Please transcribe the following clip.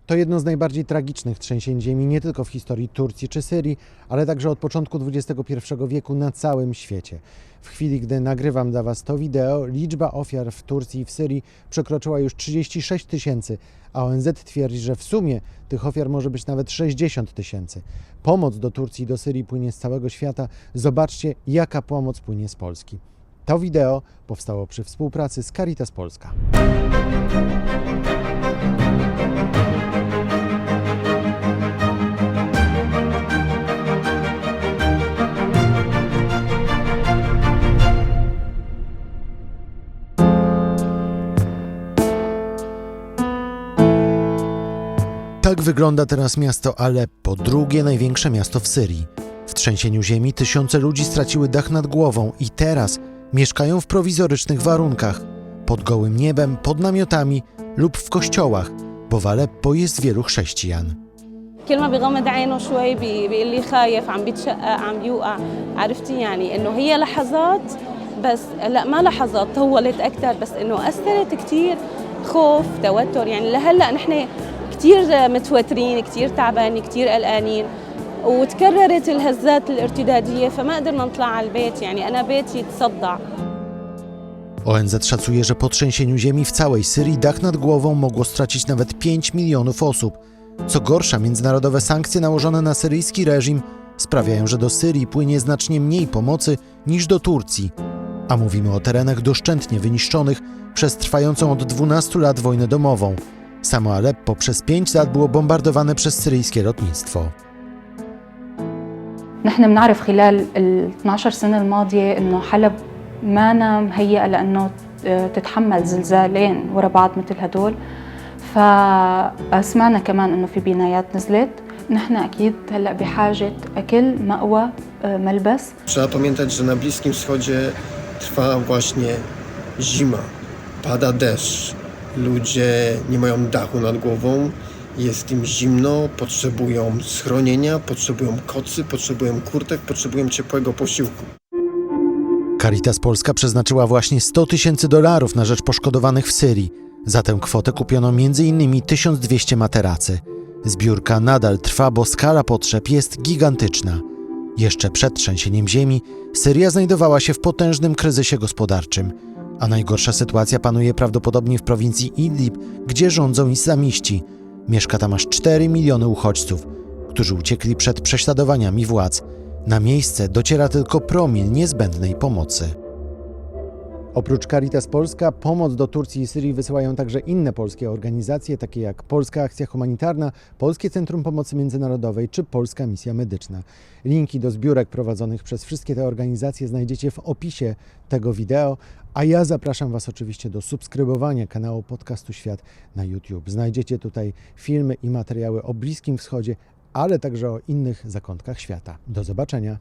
To jedno z najbardziej tragicznych trzęsień ziemi nie tylko w historii Turcji czy Syrii, ale także od początku XXI wieku na całym świecie. W chwili, gdy nagrywam dla Was to wideo, liczba ofiar w Turcji i w Syrii przekroczyła już 36 000, a ONZ twierdzi, że w sumie tych ofiar może być nawet 60 000. Pomoc do Turcji i do Syrii płynie z całego świata. Zobaczcie, jaka pomoc płynie z Polski. To wideo powstało przy współpracy z Caritas Polska. Tak wygląda teraz miasto Aleppo, drugie największe miasto w Syrii. W trzęsieniu ziemi tysiące ludzi straciły dach nad głową i teraz mieszkają w prowizorycznych warunkach, pod gołym niebem, pod namiotami lub w kościołach, bo w Aleppo jest wielu chrześcijan. كل ما بيغمض عينه شوي بيقول لي خايف عم بيتشقق عم بيوقع عرفتي يعني انه هي لحظات بس لا ما لحظات طولت اكثر بس انه اثرت كثير خوف توتر يعني لهلا نحن كثير متوترين كثير تعبانين كثير قلقانين وتكررت الهزات الارتداديه فما قدرنا نطلع على البيت يعني انا بيتي تصدع. ONZ szacuje, że po trzęsieniu ziemi w całej Syrii dach nad głową mogło stracić nawet 5 milionów osób. Co gorsza, międzynarodowe sankcje nałożone na syryjski reżim sprawiają, że do Syrii płynie znacznie mniej pomocy niż do Turcji. A mówimy o terenach doszczętnie wyniszczonych przez trwającą od 12 lat wojnę domową. Samo Aleppo przez 5 lat było bombardowane przez syryjskie lotnictwo. نحن بنعرف خلال ال 12 سنة الماضية إنه حلب ما مهيئة لأنه تتحمل زلزالين ورا بعض مثل هدول، فسمعنا كمان إنه في بنايات نزلت. نحن أكيد هلأ بحاجة أكل، مأوى، ملبس. Trzeba pamiętać, że na Bliskim Wschodzie trwa właśnie zima, pada deszcz, ludzie nie mają dachu nad głową, jest im zimno, potrzebują schronienia, potrzebują kocy, potrzebują kurtek, potrzebują ciepłego posiłku. Caritas Polska przeznaczyła właśnie $100 000 na rzecz poszkodowanych w Syrii. Za tę kwotę kupiono m.in. 1200 materacy. Zbiórka nadal trwa, bo skala potrzeb jest gigantyczna. Jeszcze przed trzęsieniem ziemi Syria znajdowała się w potężnym kryzysie gospodarczym, a najgorsza sytuacja panuje prawdopodobnie w prowincji Idlib, gdzie rządzą islamiści. Mieszka tam aż 4 miliony uchodźców, którzy uciekli przed prześladowaniami władz. Na miejsce dociera tylko promil niezbędnej pomocy. Oprócz Caritas Polska, pomoc do Turcji i Syrii wysyłają także inne polskie organizacje, takie jak Polska Akcja Humanitarna, Polskie Centrum Pomocy Międzynarodowej czy Polska Misja Medyczna. Linki do zbiórek prowadzonych przez wszystkie te organizacje znajdziecie w opisie tego wideo, a ja zapraszam Was oczywiście do subskrybowania kanału Podcastu Świat na YouTube. Znajdziecie tutaj filmy i materiały o Bliskim Wschodzie, ale także o innych zakątkach świata. Do zobaczenia!